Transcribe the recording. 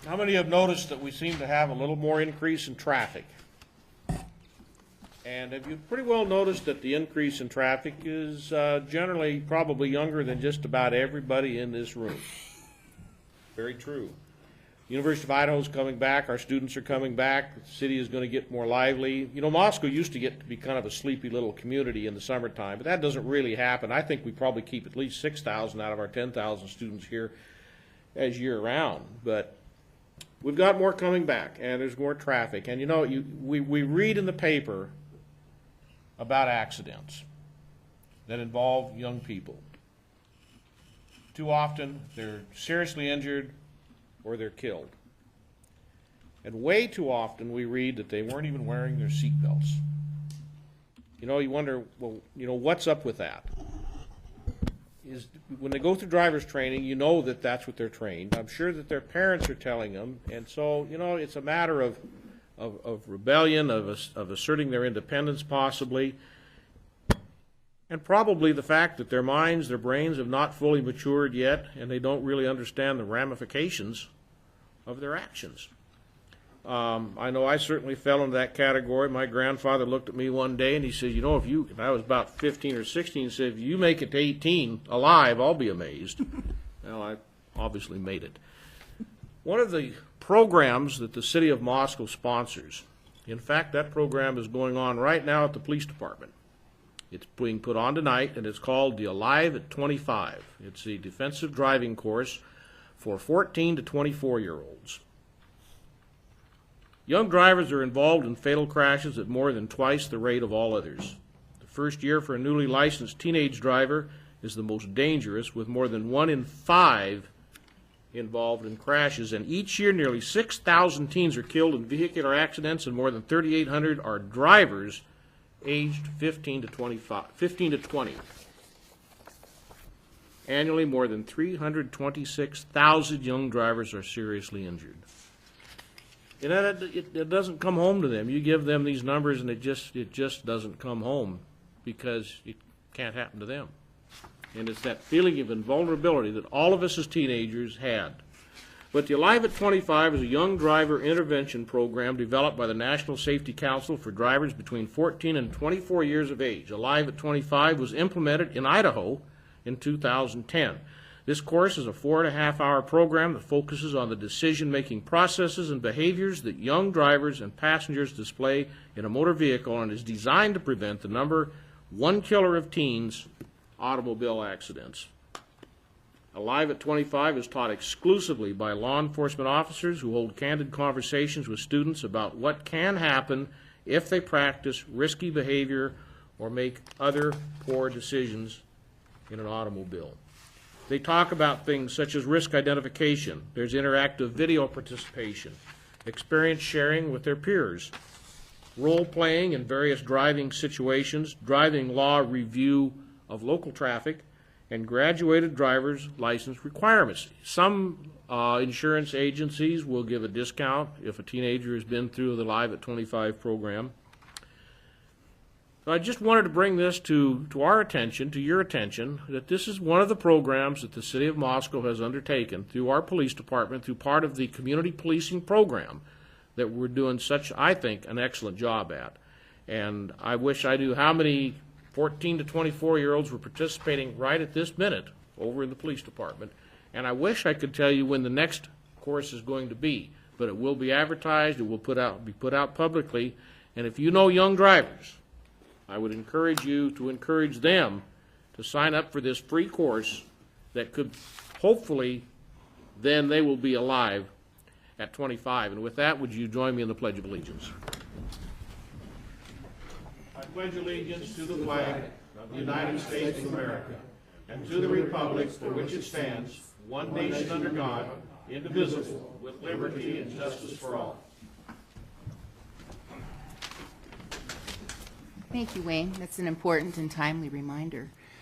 How many have noticed that we seem to have a little more increase in traffic? And have you pretty well noticed that the increase in traffic is generally probably younger than just about everybody in this room? Very true. University of Idaho is coming back. Our students are coming back. The city is going to get more lively. You know, Moscow used to get to be kind of a sleepy little community in the summertime, but that doesn't really happen. I think we probably keep at least 6,000 out of our 10,000 students here as year-round. But we've got more coming back, and there's more traffic. And, you know, we read in the paper about accidents that involve young people. Too often, they're seriously injured or they're killed. And way too often, we read that they weren't even wearing their seatbelts. You know, you wonder, well, you know, what's up with that? When they go through driver's training, you know that that's what they're trained. I'm sure that their parents are telling them, and so, you know, it's a matter of rebellion, of asserting their independence possibly, and probably the fact that their minds, their brains have not fully matured yet, and they don't really understand the ramifications of their actions. I know I certainly fell into that category. My grandfather looked at me one day and he said, you know, if I was about 15 or 16, he said, if you make it to 18 alive, I'll be amazed. Well, I obviously made it. One of the programs that the city of Moscow sponsors, in fact, that program is going on right now at the police department. It's being put on tonight, and it's called the Alive at 25. It's a defensive driving course for 14 to 24-year-olds. Young drivers are involved in fatal crashes at more than twice the rate of all others. The first year for a newly licensed teenage driver is the most dangerous, with more than 1 in 5 involved in crashes, and each year nearly 6,000 teens are killed in vehicular accidents, and more than 3,800 are drivers aged 15 to 20. Annually, more than 326,000 young drivers are seriously injured. You know, it doesn't come home to them. You give them these numbers, and it just doesn't come home because it can't happen to them. And it's that feeling of invulnerability that all of us as teenagers had. But the Alive at 25 is a young driver intervention program developed by the National Safety Council for drivers between 14 and 24 years of age. Alive at 25 was implemented in Idaho in 2010. This course is a 4.5-hour program that focuses on the decision-making processes and behaviors that young drivers and passengers display in a motor vehicle, and is designed to prevent the number one killer of teens, automobile accidents. Alive at 25 is taught exclusively by law enforcement officers who hold candid conversations with students about what can happen if they practice risky behavior or make other poor decisions in an automobile. They talk about things such as risk identification. There's interactive video participation, experience sharing with their peers, role-playing in various driving situations, driving law review of local traffic, and graduated driver's license requirements. Some insurance agencies will give a discount if a teenager has been through the Live at 25 program. So I just wanted to bring this to our attention, to your attention, that this is one of the programs that the City of Moscow has undertaken through our police department, through part of the community policing program that we're doing such, I think, an excellent job at. And I wish I knew how many 14 to 24-year-olds were participating right at this minute over in the police department. And I wish I could tell you when the next course is going to be, but it will be advertised, it will be put out publicly, and if you know young drivers, I would encourage you to encourage them to sign up for this free course that could hopefully then they will be alive at 25. And with that, would you join me in the Pledge of Allegiance? I pledge allegiance to the flag of the United States of America and to the republic for which it stands, one nation under God, indivisible, with liberty and justice for all. Thank you, Wayne. That's an important and timely reminder.